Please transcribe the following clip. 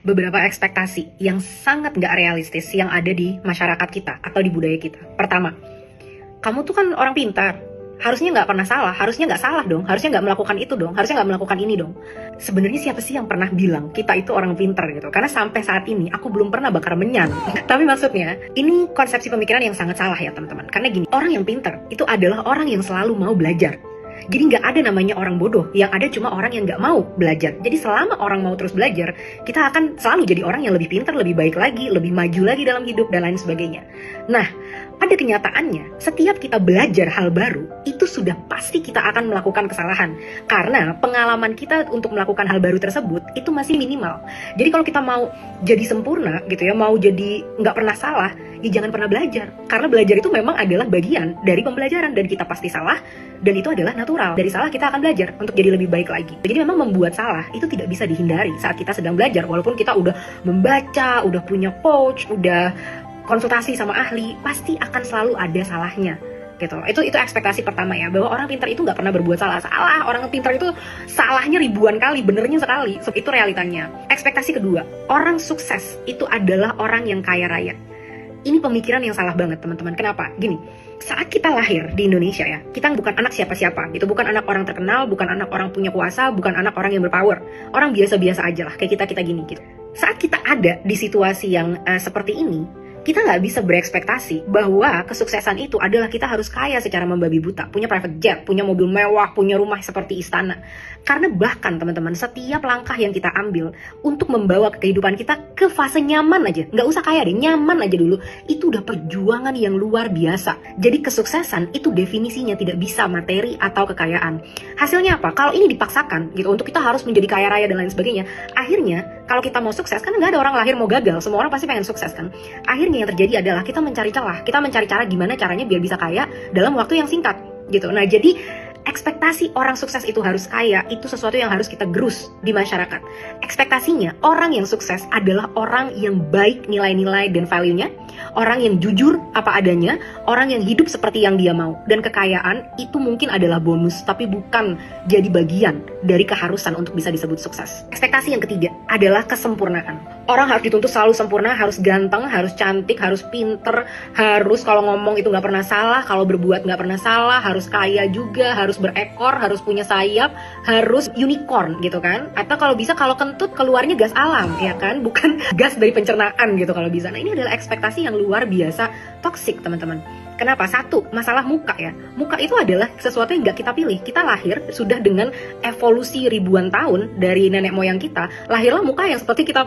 beberapa ekspektasi yang sangat nggak realistis yang ada di masyarakat kita atau di budaya kita. Pertama, kamu tuh kan orang pintar, harusnya nggak pernah salah, harusnya nggak salah dong, harusnya nggak melakukan itu dong, harusnya nggak melakukan ini dong. Sebenarnya siapa sih yang pernah bilang kita itu orang pintar gitu? Karena sampai saat ini aku belum pernah bakar menyan. Tapi maksudnya, ini konsepsi pemikiran yang sangat salah ya teman-teman. Karena gini, orang yang pintar itu adalah orang yang selalu mau belajar. Jadi nggak ada namanya orang bodoh, yang ada cuma orang yang nggak mau belajar. Jadi selama orang mau terus belajar, kita akan selalu jadi orang yang lebih pintar, lebih baik lagi, lebih maju lagi dalam hidup, dan lain sebagainya. Nah, pada kenyataannya, setiap kita belajar hal baru, itu sudah pasti kita akan melakukan kesalahan. Karena pengalaman kita untuk melakukan hal baru tersebut, itu masih minimal. Jadi kalau kita mau jadi sempurna gitu ya, mau jadi nggak pernah salah, ya jangan pernah belajar. Karena belajar itu memang adalah bagian dari pembelajaran, dan kita pasti salah, dan itu adalah natural. Dari salah kita akan belajar untuk jadi lebih baik lagi. Jadi memang membuat salah itu tidak bisa dihindari saat kita sedang belajar. Walaupun kita udah membaca, udah punya coach, udah konsultasi sama ahli, pasti akan selalu ada salahnya gitu. Itu ekspektasi pertama ya, bahwa orang pintar itu nggak pernah berbuat salah. Orang pintar itu salahnya ribuan kali, benernya sekali. So, itu realitanya. Ekspektasi kedua, orang sukses itu adalah orang yang kaya raya. Ini pemikiran yang salah banget teman-teman. Kenapa? Gini, saat kita lahir di Indonesia ya, kita bukan anak siapa-siapa gitu, bukan anak orang terkenal, bukan anak orang punya kuasa, bukan anak orang yang berpower. Orang biasa-biasa aja lah, kayak kita gini gitu. Saat kita ada di situasi yang seperti ini, kita nggak bisa berekspektasi bahwa kesuksesan itu adalah kita harus kaya secara membabi buta, punya private jet, punya mobil mewah, punya rumah seperti istana. Karena bahkan teman-teman, setiap langkah yang kita ambil untuk membawa kehidupan kita ke fase nyaman aja, nggak usah kaya deh, nyaman aja dulu, itu udah perjuangan yang luar biasa. Jadi kesuksesan itu definisinya tidak bisa materi atau kekayaan. Hasilnya apa? Kalau ini dipaksakan gitu, untuk kita harus menjadi kaya raya dan lain sebagainya, akhirnya kalau kita mau sukses, kan nggak ada orang lahir mau gagal, semua orang pasti pengen sukses kan. Akhirnya yang terjadi adalah kita mencari celah, kita mencari cara gimana caranya biar bisa kaya dalam waktu yang singkat gitu. Nah, jadi ekspektasi orang sukses itu harus kaya, itu sesuatu yang harus kita gerus di masyarakat. Ekspektasinya, orang yang sukses adalah orang yang baik nilai-nilai dan value-nya, orang yang jujur apa adanya, orang yang hidup seperti yang dia mau. Dan kekayaan itu mungkin adalah bonus, tapi bukan jadi bagian dari keharusan untuk bisa disebut sukses. Ekspektasi yang ketiga adalah kesempurnaan. Orang harus dituntut selalu sempurna, harus ganteng, harus cantik, harus pinter, harus kalau ngomong itu nggak pernah salah, kalau berbuat nggak pernah salah, harus kaya juga, harus berekor, harus punya sayap, harus unicorn gitu kan. Atau kalau bisa kalau kentut keluarnya gas alam ya kan, bukan gas dari pencernaan gitu kalau bisa. Nah, ini adalah ekspektasi yang luar biasa toksik teman-teman. Kenapa? Satu, masalah muka ya. Muka itu adalah sesuatu yang nggak kita pilih. Kita lahir sudah dengan evolusi ribuan tahun dari nenek moyang kita, lahirlah muka yang seperti kita